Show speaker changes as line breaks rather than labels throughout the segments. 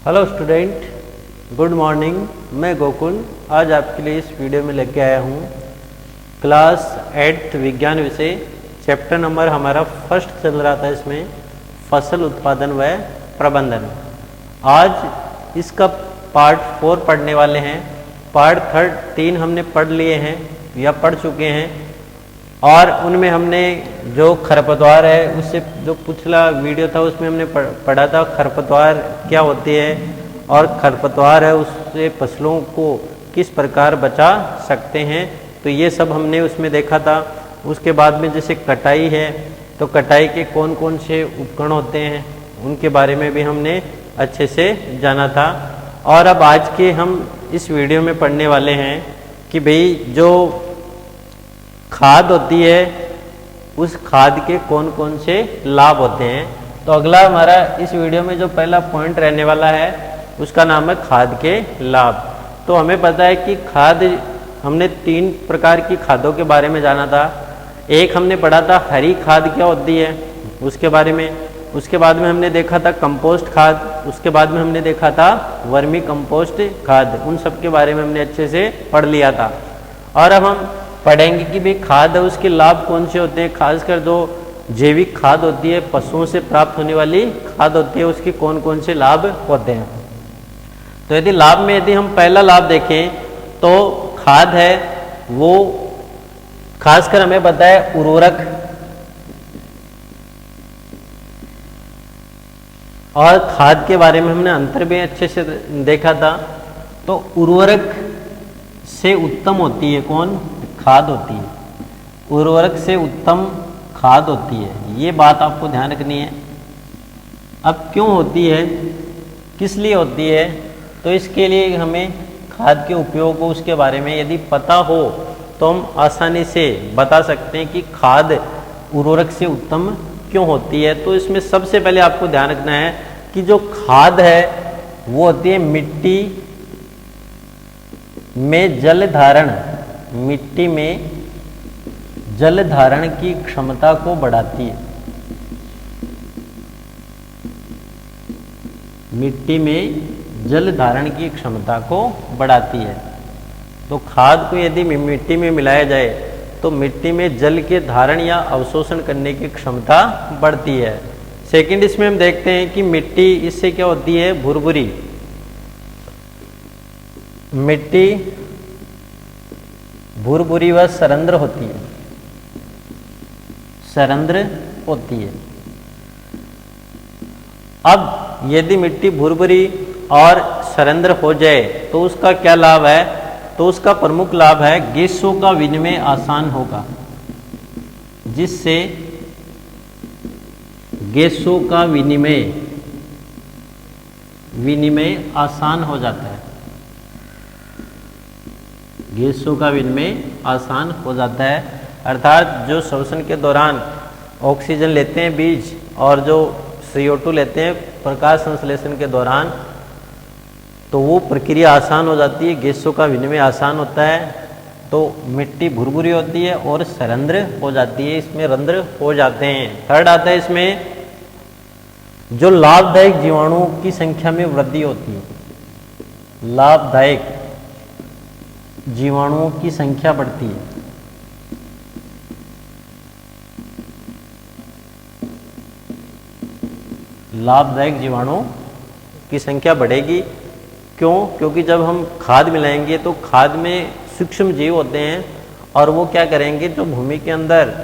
Hello student, good morning. मैं गोकुल आज आपके लिए इस वीडियो में लेके आया हूँ क्लास 8 विज्ञान विषय चैप्टर नंबर हमारा फर्स्ट चल रहा था। इसमें फसल उत्पादन व प्रबंधन। आज इसका पार्ट 4 पढ़ने वाले हैं। पार्ट 3 हमने पढ़ लिए हैं या पढ़ चुके हैं, और उनमें हमने जो खरपतवार है उससे जो पिछला वीडियो था उसमें हमने पढ़ा था खरपतवार क्या होती है और खरपतवार है उससे फसलों को किस प्रकार बचा सकते हैं। तो ये सब हमने उसमें देखा था। उसके बाद में जैसे कटाई है तो कटाई के कौन कौन से उपकरण होते हैं उनके बारे में भी हमने अच्छे से जाना था। और अब आज के हम इस वीडियो में पढ़ने वाले हैं कि भाई जो खाद होती है उस खाद के कौन कौन से लाभ होते हैं। तो अगला हमारा इस वीडियो में जो पहला पॉइंट रहने वाला है उसका नाम है खाद के लाभ। तो हमें पता है कि खाद, हमने 3 प्रकार की खादों के बारे में जाना था। एक हमने पढ़ा था हरी खाद क्या होती है उसके बारे में। उसके बाद में हमने देखा था कंपोस्ट खाद। उसके बाद में हमने देखा था वर्मी कंपोस्ट खाद। उन सब के बारे में हमने अच्छे से पढ़ लिया था। और अब हम पढ़ेंगे कि भाई खाद है उसके लाभ कौन से होते हैं। खासकर जो जैविक खाद होती है, पशुओं से प्राप्त होने वाली खाद होती है, उसके कौन कौन से लाभ होते हैं। तो यदि लाभ में यदि हम पहला लाभ देखें तो खाद है वो खासकर हमें पता है उर्वरक और खाद के बारे में हमने अंतर भी अच्छे से देखा था। तो उर्वरक से उत्तम होती है कौन? खाद होती है। उर्वरक से उत्तम खाद होती है, ये बात आपको ध्यान रखनी है। अब क्यों होती है, किस लिए होती है, तो इसके लिए हमें खाद के उपयोग को उसके बारे में यदि पता हो तो हम आसानी से बता सकते हैं कि खाद उर्वरक से उत्तम क्यों होती है। तो इसमें सबसे पहले आपको ध्यान रखना है कि जो खाद है वो होती है मिट्टी में जल धारण, मिट्टी में जल धारण की क्षमता को बढ़ाती है। मिट्टी में जल धारण की क्षमता को बढ़ाती है। तो खाद को यदि मिट्टी में मिलाया जाए तो मिट्टी में जल के धारण या अवशोषण करने की क्षमता बढ़ती है। सेकंड, इसमें हम देखते हैं कि मिट्टी इससे क्या होती है, भुरभुरी। मिट्टी भुरभुरी व सरंध्र होती है, सरंध्र होती है। अब यदि मिट्टी भुरभुरी और सरंध्र हो जाए तो उसका क्या लाभ है, तो उसका प्रमुख लाभ है गैसों का विनिमय आसान होगा, जिससे गैसों का विनिमय आसान हो जाता है। गैसों का विनिमय आसान हो जाता है, अर्थात जो श्वसन के दौरान ऑक्सीजन लेते हैं बीज और जो CO2 लेते हैं प्रकाश संश्लेषण के दौरान, तो वो प्रक्रिया आसान हो जाती है, गैसों का विनिमय आसान होता है। तो मिट्टी भुरभुरी होती है और सरंध्र हो जाती है, इसमें रंध्र हो जाते हैं। थर्ड आता है इसमें जो लाभदायक जीवाणुओं की संख्या में वृद्धि होती है। लाभदायक जीवाणुओं की संख्या बढ़ती है। लाभदायक जीवाणुओं की संख्या बढ़ेगी। क्यों? क्योंकि जब हम खाद मिलाएंगे तो खाद में सूक्ष्म जीव होते हैं और वो क्या करेंगे, जो भूमि के अंदर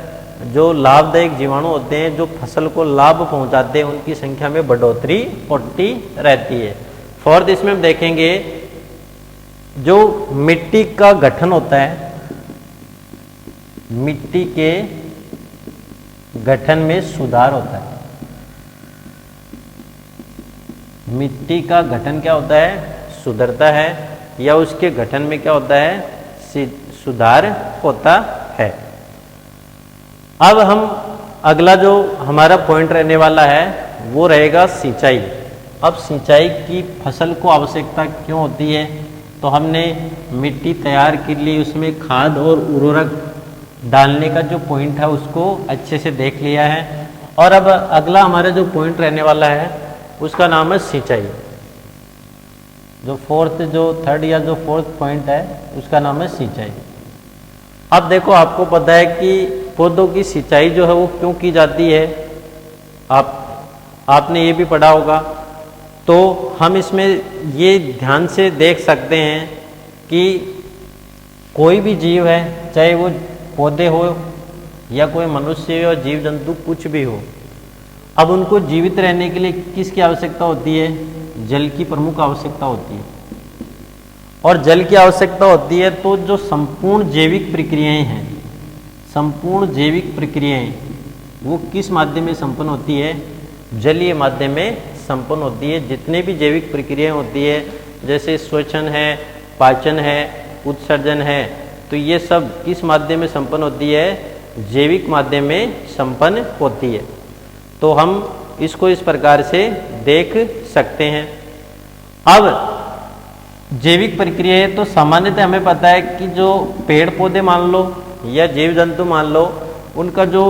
जो लाभदायक जीवाणु होते हैं जो फसल को लाभ पहुंचाते हैं उनकी संख्या में बढ़ोतरी होती रहती है। फोर्थ, इसमें हम देखेंगे जो मिट्टी का गठन होता है, मिट्टी के गठन में सुधार होता है। मिट्टी का गठन क्या होता है, सुधरता है, या उसके गठन में क्या होता है, सुधार होता है। अब हम अगला जो हमारा पॉइंट रहने वाला है वो रहेगा सिंचाई। अब सिंचाई की फसल को आवश्यकता क्यों होती है, तो हमने मिट्टी तैयार के लिए उसमें खाद और उर्वरक डालने का जो पॉइंट है उसको अच्छे से देख लिया है। और अब अगला हमारा जो पॉइंट रहने वाला है उसका नाम है सिंचाई। जो थर्ड या जो फोर्थ पॉइंट है उसका नाम है सिंचाई। अब देखो आपको पता है कि पौधों की सिंचाई जो है वो क्यों की जाती है, आपने ये भी पढ़ा होगा। तो हम इसमें ये ध्यान से देख सकते हैं कि कोई भी जीव है, चाहे वो पौधे हो या कोई मनुष्य हो, जीव जंतु कुछ भी हो, अब उनको जीवित रहने के लिए किसकी आवश्यकता होती है? जल की प्रमुख आवश्यकता होती है। और जल की आवश्यकता होती है तो जो संपूर्ण जैविक प्रक्रियाएं हैं, संपूर्ण जैविक प्रक्रियाएं वो किस माध्यम में संपन्न होती है? जलीय माध्यम में संपन्न होती है। जितने भी जैविक प्रक्रियाएं होती है, जैसे श्वसन है, पाचन है, उत्सर्जन है, तो ये सब किस माध्यम में संपन्न होती है? जैविक माध्यम में संपन्न होती है। तो हम इसको इस प्रकार से देख सकते हैं। अब जैविक प्रक्रिया तो सामान्यतः हमें पता है कि जो पेड़ पौधे मान लो या जीव जंतु मान लो, उनका जो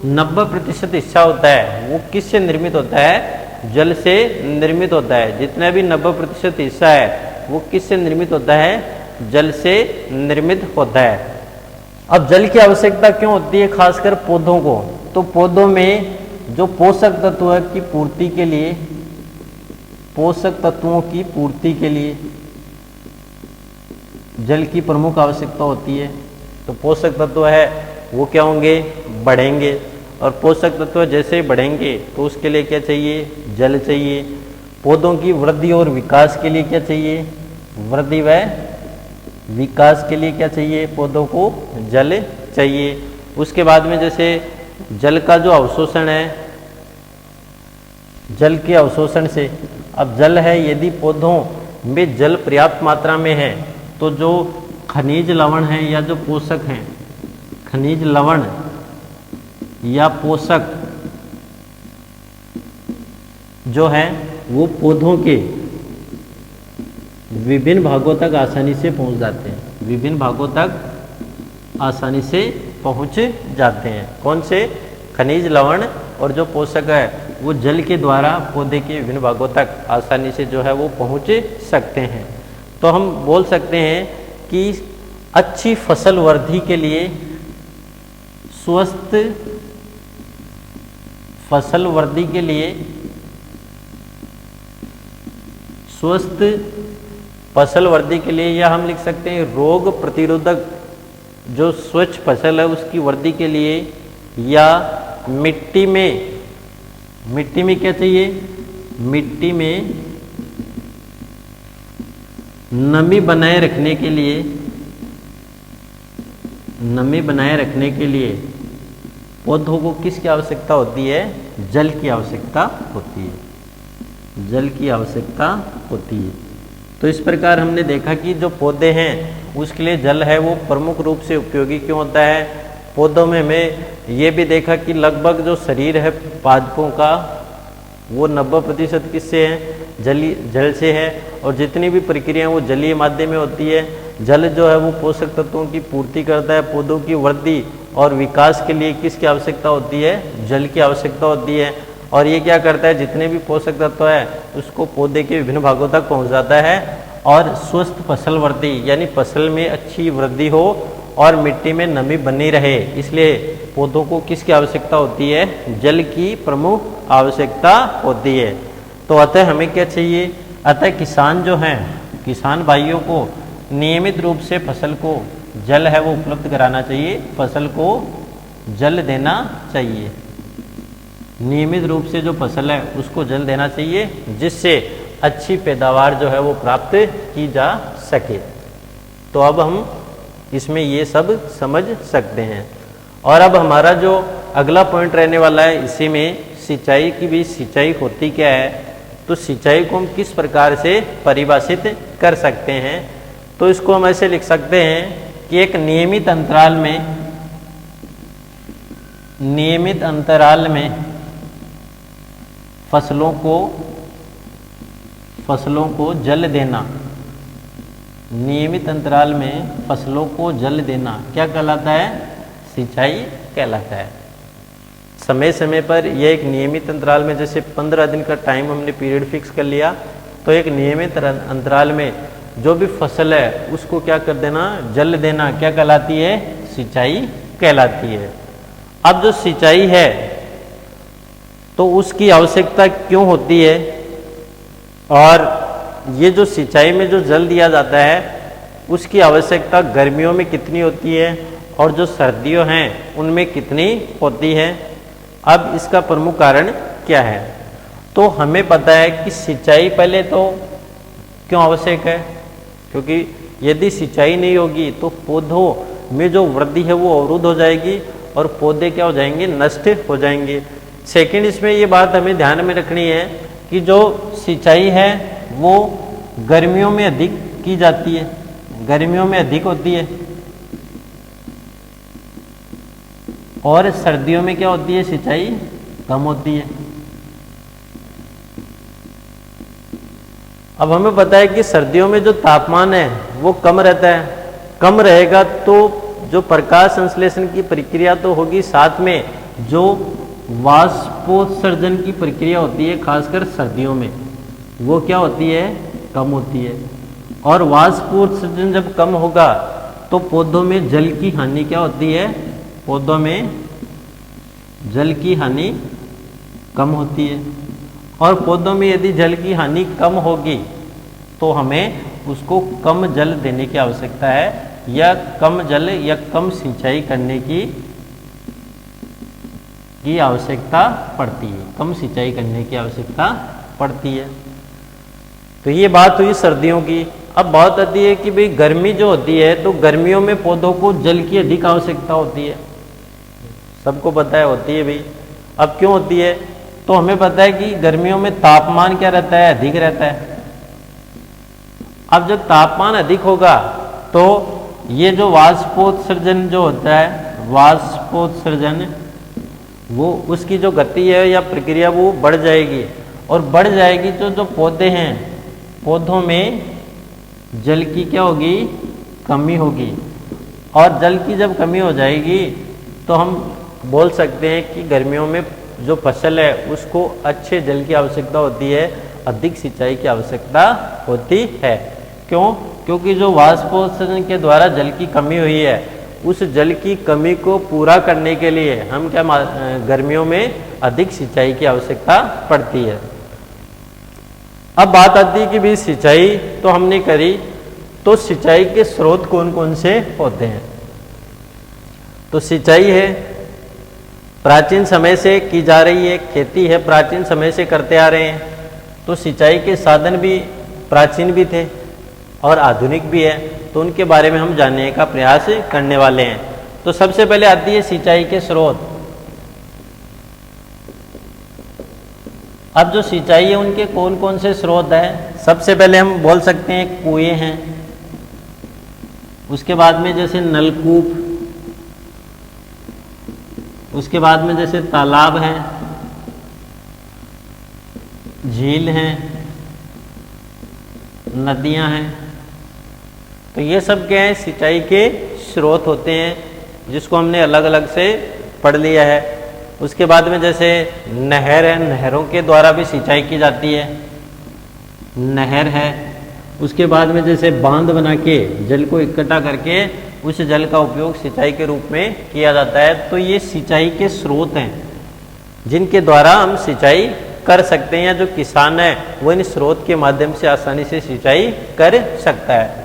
90% हिस्सा होता है वो किससे निर्मित होता है? जल से निर्मित होता है। जितना भी 90% हिस्सा है वो किससे निर्मित होता है? जल से निर्मित होता है। अब जल की आवश्यकता क्यों होती है खासकर पौधों को? तो पौधों में जो पोषक तत्व की पूर्ति के लिए, पोषक तत्वों की पूर्ति के लिए जल की प्रमुख आवश्यकता होती है। तो पोषक तत्व है वो क्या होंगे? बढ़ेंगे। और पोषक तत्व जैसे ही बढ़ेंगे तो उसके लिए क्या चाहिए? जल चाहिए। पौधों की वृद्धि और विकास के लिए क्या चाहिए? वृद्धि व विकास के लिए क्या चाहिए? पौधों को जल चाहिए। उसके बाद में जैसे जल का जो अवशोषण है, जल के अवशोषण से, अब जल है, यदि पौधों में जल पर्याप्त मात्रा में है तो जो खनिज लवण है या जो पोषक हैं, खनिज लवण या पोषक जो है वो पौधों के विभिन्न भागों तक आसानी से पहुंच जाते हैं, विभिन्न भागों तक आसानी से पहुंच जाते हैं। कौन से? खनिज लवण और जो पोषक है वो जल के द्वारा पौधे के विभिन्न भागों तक आसानी से जो है वो पहुंच सकते हैं। तो हम बोल सकते हैं कि अच्छी फसल वृद्धि के लिए, स्वस्थ फसल वृद्धि के लिए, स्वस्थ फसल वृद्धि के लिए, या हम लिख सकते हैं रोग प्रतिरोधक जो स्वच्छ फसल है उसकी वृद्धि के लिए, या मिट्टी में क्या चाहिए? मिट्टी में नमी बनाए रखने के लिए, नमी बनाए रखने के लिए पौधों को किसकी आवश्यकता होती है? जल की आवश्यकता होती है, जल की आवश्यकता होती है। तो इस प्रकार हमने देखा कि जो पौधे हैं उसके लिए जल है वो प्रमुख रूप से उपयोगी क्यों होता है। पौधों में हमें ये भी देखा कि लगभग जो शरीर है पादपों का वो 90% किससे है? जल से है। और जितनी भी प्रक्रिया वो जलीय माध्यम में होती है। जल जो है वो पोषक तत्वों की पूर्ति करता है। पौधों की वृद्धि और विकास के लिए किसकी आवश्यकता होती है? जल की आवश्यकता होती है। और ये क्या करता है? जितने भी पोषक तत्व है उसको पौधे के विभिन्न भागों तक पहुंचाता है और स्वस्थ फसल वृद्धि यानी फसल में अच्छी वृद्धि हो और मिट्टी में नमी बनी रहे, इसलिए पौधों को किसकी आवश्यकता होती है? जल की प्रमुख आवश्यकता होती है। तो अतः हमें क्या चाहिए? अतः किसान जो हैं, किसान भाइयों को नियमित रूप से फसल को जल है वो उपलब्ध कराना चाहिए, फसल को जल देना चाहिए। नियमित रूप से जो फसल है उसको जल देना चाहिए जिससे अच्छी पैदावार जो है वो प्राप्त की जा सके। तो अब हम इसमें ये सब समझ सकते हैं। और अब हमारा जो अगला पॉइंट रहने वाला है इसी में सिंचाई की भी, सिंचाई होती क्या है, तो सिंचाई को हम किस प्रकार से परिभाषित कर सकते हैं। तो इसको हम ऐसे लिख सकते हैं कि एक नियमित अंतराल में फसलों को जल देना, नियमित अंतराल में फसलों को जल देना क्या कहलाता है? सिंचाई कहलाता है। समय समय पर यह एक नियमित अंतराल में, जैसे 15 दिन का टाइम हमने पीरियड फिक्स कर लिया तो एक नियमित अंतराल में जो भी फसल है उसको क्या कर देना, जल देना, क्या कहलाती है, सिंचाई कहलाती है। अब जो सिंचाई है तो उसकी आवश्यकता क्यों होती है, और ये जो सिंचाई में जो जल दिया जाता है उसकी आवश्यकता गर्मियों में कितनी होती है और जो सर्दियों हैं उनमें कितनी होती है। अब इसका प्रमुख कारण क्या है, तो हमें पता है कि सिंचाई पहले तो क्यों आवश्यक है, क्योंकि यदि सिंचाई नहीं होगी तो पौधों में जो वृद्धि है वो अवरुद्ध हो जाएगी और पौधे क्या हो जाएंगे, नष्ट हो जाएंगे। सेकंड, इसमें ये बात हमें ध्यान में रखनी है कि जो सिंचाई है वो गर्मियों में अधिक की जाती है, गर्मियों में अधिक होती है, और सर्दियों में क्या होती है, सिंचाई कम होती है। अब हमें पता है कि सर्दियों में जो तापमान है वो कम रहता है, कम रहेगा तो जो प्रकाश संश्लेषण की प्रक्रिया तो होगी, साथ में जो वाष्पोत्सर्जन की प्रक्रिया होती है खासकर सर्दियों में वो क्या होती है, कम होती है। और वाष्पोत्सर्जन जब कम होगा तो पौधों में जल की हानि क्या होती है, पौधों में जल की हानि कम होती है। और पौधों में यदि जल की हानि कम होगी तो हमें उसको कम जल देने की आवश्यकता है, या कम जल या कम सिंचाई करने की आवश्यकता पड़ती है, कम सिंचाई करने की आवश्यकता पड़ती है। तो ये बात हुई सर्दियों की। अब बात आती है कि भाई गर्मी जो होती है तो गर्मियों में पौधों को जल की अधिक आवश्यकता होती है, सबको पता है होती है भाई। अब क्यों होती है, तो हमें पता है कि गर्मियों में तापमान क्या रहता है, अधिक रहता है। अब जब तापमान अधिक होगा तो ये जो वाष्पोत्सर्जन जो होता है, वाष्पोत्सर्जन, वो उसकी जो गति है या प्रक्रिया वो बढ़ जाएगी, और बढ़ जाएगी तो जो पौधे हैं पौधों में जल की क्या होगी, कमी होगी। और जल की जब कमी हो जाएगी तो हम बोल सकते हैं कि गर्मियों में जो फसल है उसको अच्छे जल की आवश्यकता होती है, अधिक सिंचाई की आवश्यकता होती है। क्यों, क्योंकि जो वाष्पोत्सर्जन के द्वारा जल की कमी हुई है उस जल की कमी को पूरा करने के लिए हम क्या गर्मियों में अधिक सिंचाई की आवश्यकता पड़ती है। अब बात आती है कि भाई सिंचाई तो हमने करी, तो सिंचाई के स्रोत कौन कौन से होते हैं। तो सिंचाई है प्राचीन समय से की जा रही है, खेती है प्राचीन समय से करते आ रहे हैं, तो सिंचाई के साधन भी प्राचीन भी थे और आधुनिक भी है, तो उनके बारे में हम जानने का प्रयास करने वाले हैं। तो सबसे पहले आती है सिंचाई के स्रोत। अब जो सिंचाई है उनके कौन कौन से स्रोत हैं, सबसे पहले हम बोल सकते हैं कुएं हैं, उसके बाद में जैसे नलकूप, उसके बाद में जैसे तालाब हैं, झील हैं, नदियां हैं। तो ये सब क्या है, सिंचाई के स्रोत होते हैं, जिसको हमने अलग अलग से पढ़ लिया है। उसके बाद में जैसे नहर है, नहरों के द्वारा भी सिंचाई की जाती है, नहर है। उसके बाद में जैसे बांध बना के जल को इकट्ठा करके उस जल का उपयोग सिंचाई के रूप में किया जाता है। तो ये सिंचाई के स्रोत हैं जिनके द्वारा हम सिंचाई कर सकते हैं, या जो किसान है वो इन स्रोत के माध्यम से आसानी से सिंचाई कर सकता है।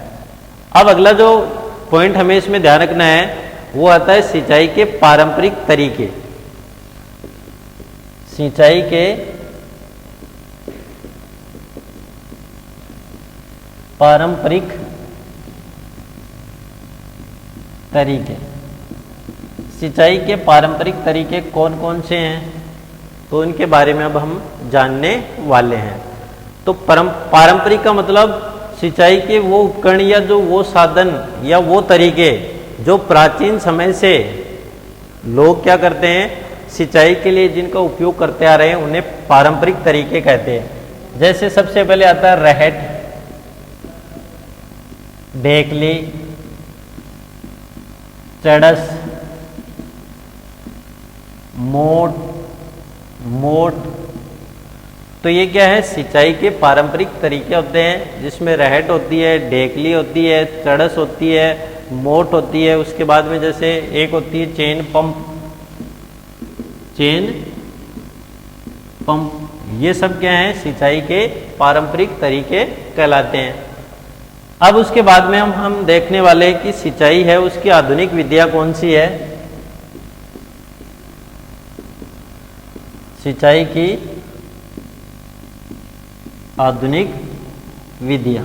अब अगला जो पॉइंट हमें इसमें ध्यान रखना है वो आता है सिंचाई के पारंपरिक तरीके। सिंचाई के पारंपरिक तरीके, सिंचाई के पारंपरिक तरीके कौन कौन से हैं, तो इनके बारे में अब हम जानने वाले हैं। तो पारंपरिक का मतलब सिंचाई के वो उपकरण या जो वो साधन या वो तरीके जो प्राचीन समय से लोग क्या करते हैं, सिंचाई के लिए जिनका उपयोग करते आ रहे हैं उन्हें पारंपरिक तरीके कहते हैं। जैसे सबसे पहले आता है रहट, ढेकली, चड़स, मोट। तो तो ये क्या है, सिंचाई के पारंपरिक तरीके होते हैं जिसमें रहट होती है, ढेकली होती है, चड़स होती है, मोट होती है, उसके बाद में जैसे एक होती है चेन पंप, ये सब क्या है, सिंचाई के पारंपरिक तरीके कहलाते हैं। अब उसके बाद में हम देखने वाले कि सिंचाई है उसकी आधुनिक विधियां कौन सी है। सिंचाई की आधुनिक विधियां,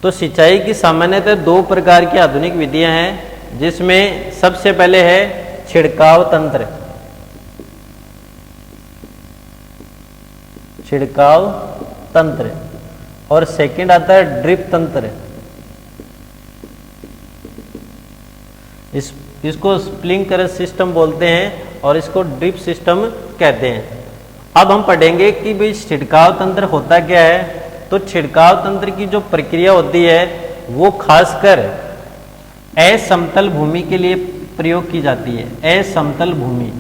तो सिंचाई की सामान्यतः दो प्रकार की आधुनिक विधियां हैं, जिसमें सबसे पहले है छिड़काव तंत्र। और सेकंड आता है ड्रिप तंत्र। इसको स्प्रिंकलर सिस्टम बोलते हैं और इसको ड्रिप सिस्टम कहते हैं। अब हम पढ़ेंगे कि भाई छिड़काव तंत्र होता क्या है। तो छिड़काव तंत्र की जो प्रक्रिया होती है वो खासकर असमतल भूमि के लिए प्रयोग की जाती है। असमतल भूमि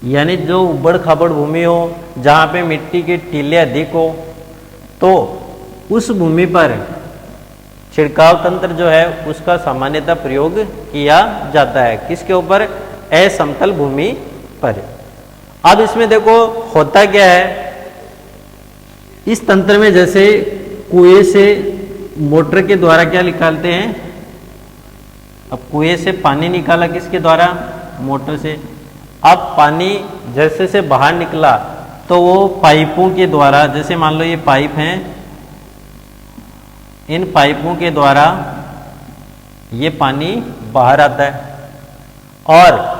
यानी जो उबड़ खाबड़ भूमि हो, जहाँ पे मिट्टी के टीले अधिक हो, तो उस भूमि पर छिड़काव तंत्र जो है उसका सामान्यतः प्रयोग किया जाता है। किसके ऊपर? असमतल भूमि पर। अब इसमें देखो होता क्या है, इस तंत्र में जैसे कुएं से मोटर के द्वारा क्या निकालते हैं, अब कुएं से पानी निकाला किसके द्वारा? मोटर से। अब पानी जैसे से बाहर निकला तो वो पाइपों के द्वारा, जैसे मान लो ये पाइप हैं, इन पाइपों के द्वारा ये पानी बाहर आता है और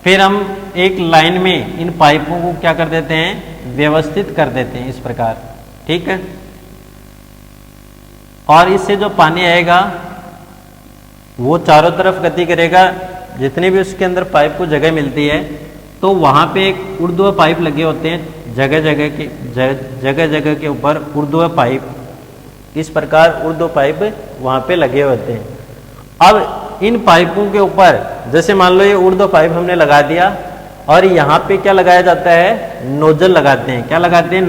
फिर हम एक लाइन में इन पाइपों को क्या कर देते हैं, व्यवस्थित कर देते हैं इस प्रकार, ठीक है। और इससे जो पानी आएगा वो चारों तरफ गति करेगा, जितनी भी उसके अंदर पाइप को जगह मिलती है तो वहां पे एक ऊर्ध्व पाइप लगे होते हैं, जगह जगह के ऊपर ऊर्ध्व पाइप, इस प्रकार ऊर्ध्व पाइप वहां पे लगे होते हैं। अब इन पाइपों के ऊपर जैसे मान लो ये ऊर्ध्व पाइप हमने लगा दिया और यहाँ पे क्या लगाया जाता है, नोजल लगाते हैं। क्या लगाते हैं?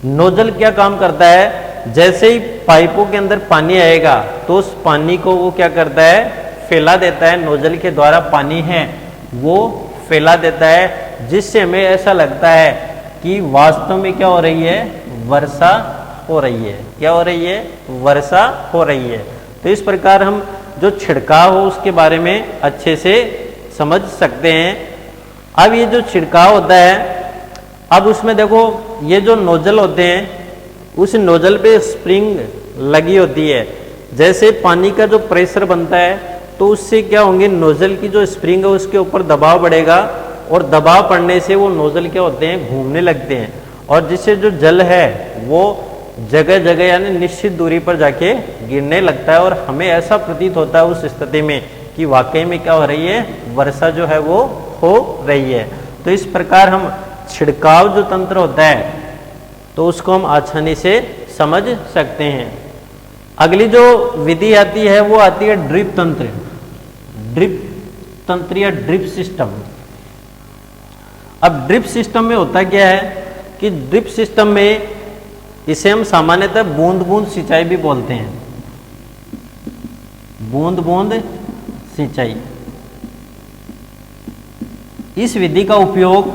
नोजल क्या काम करता है, जैसे ही पाइपों के अंदर पानी आएगा तो उस पानी को वो क्या करता है, फैला देता है। नोजल के द्वारा पानी है वो फैला देता है, जिससे हमें ऐसा लगता है कि वास्तव में क्या हो रही है, वर्षा हो रही है। क्या हो रही है? वर्षा हो रही है। तो इस प्रकार हम जो छिड़काव हो उसके बारे में अच्छे से समझ सकते हैं। अब ये जो छिड़काव होता है, अब उसमें देखो ये जो नोजल होते हैं उस नोजल पे स्प्रिंग लगी होती है। जैसे पानी का जो प्रेशर बनता है तो उससे क्या होंगे, नोजल की जो स्प्रिंग है उसके ऊपर दबाव बढ़ेगा और दबाव पड़ने से वो नोजल क्या होते हैं, घूमने लगते हैं और जिससे जो जल है वो जगह जगह यानी निश्चित दूरी पर जाके गिरने लगता है और हमें ऐसा प्रतीत होता है उस स्थिति में कि वाकई में क्या हो रही है, वर्षा जो है वो हो रही है। तो इस प्रकार हम छिड़काव जो तंत्र होता है तो उसको हम आसानी से समझ सकते हैं। अगली जो विधि आती है वो आती है ड्रिप तंत्र या ड्रिप सिस्टम। अब ड्रिप सिस्टम में होता क्या है कि ड्रिप सिस्टम में इसे हम सामान्यतः बूंद बूंद सिंचाई भी बोलते हैं। बूंद बूंद सिंचाई, इस विधि का उपयोग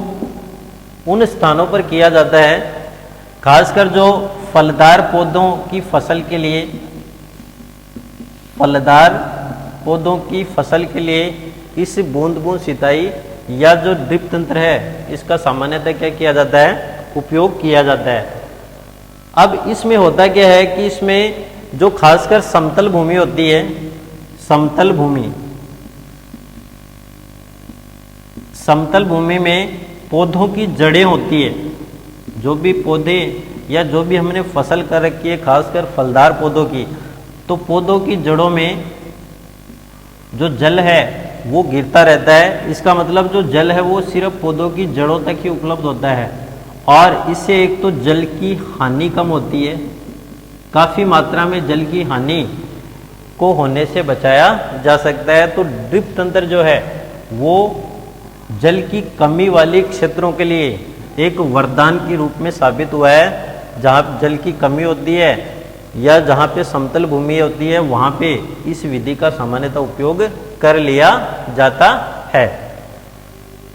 उन स्थानों पर किया जाता है खासकर जो फलदार पौधों की फसल के लिए, इस बूंद बूंद सिंचाई या जो ड्रिप तंत्र है इसका सामान्यतः क्या किया जाता है, उपयोग किया जाता है। अब इसमें होता क्या है कि इसमें जो खासकर समतल भूमि होती है, समतल भूमि में पौधों की जड़ें होती है। जो भी पौधे या जो भी हमने फसल कर रखी है खासकर फलदार पौधों की, तो पौधों की जड़ों में जो जल है वो गिरता रहता है। इसका मतलब जो जल है वो सिर्फ पौधों की जड़ों तक ही उपलब्ध होता है और इससे एक तो जल की हानि कम होती है, काफ़ी मात्रा में जल की हानि को होने से बचाया जा सकता है। तो ड्रिप तंत्र जो है वो जल की कमी वाले क्षेत्रों के लिए एक वरदान के रूप में साबित हुआ है। जहाँ जल की कमी होती है या जहाँ पे समतल भूमि होती है वहाँ पे इस विधि का सामान्यतः उपयोग कर लिया जाता है।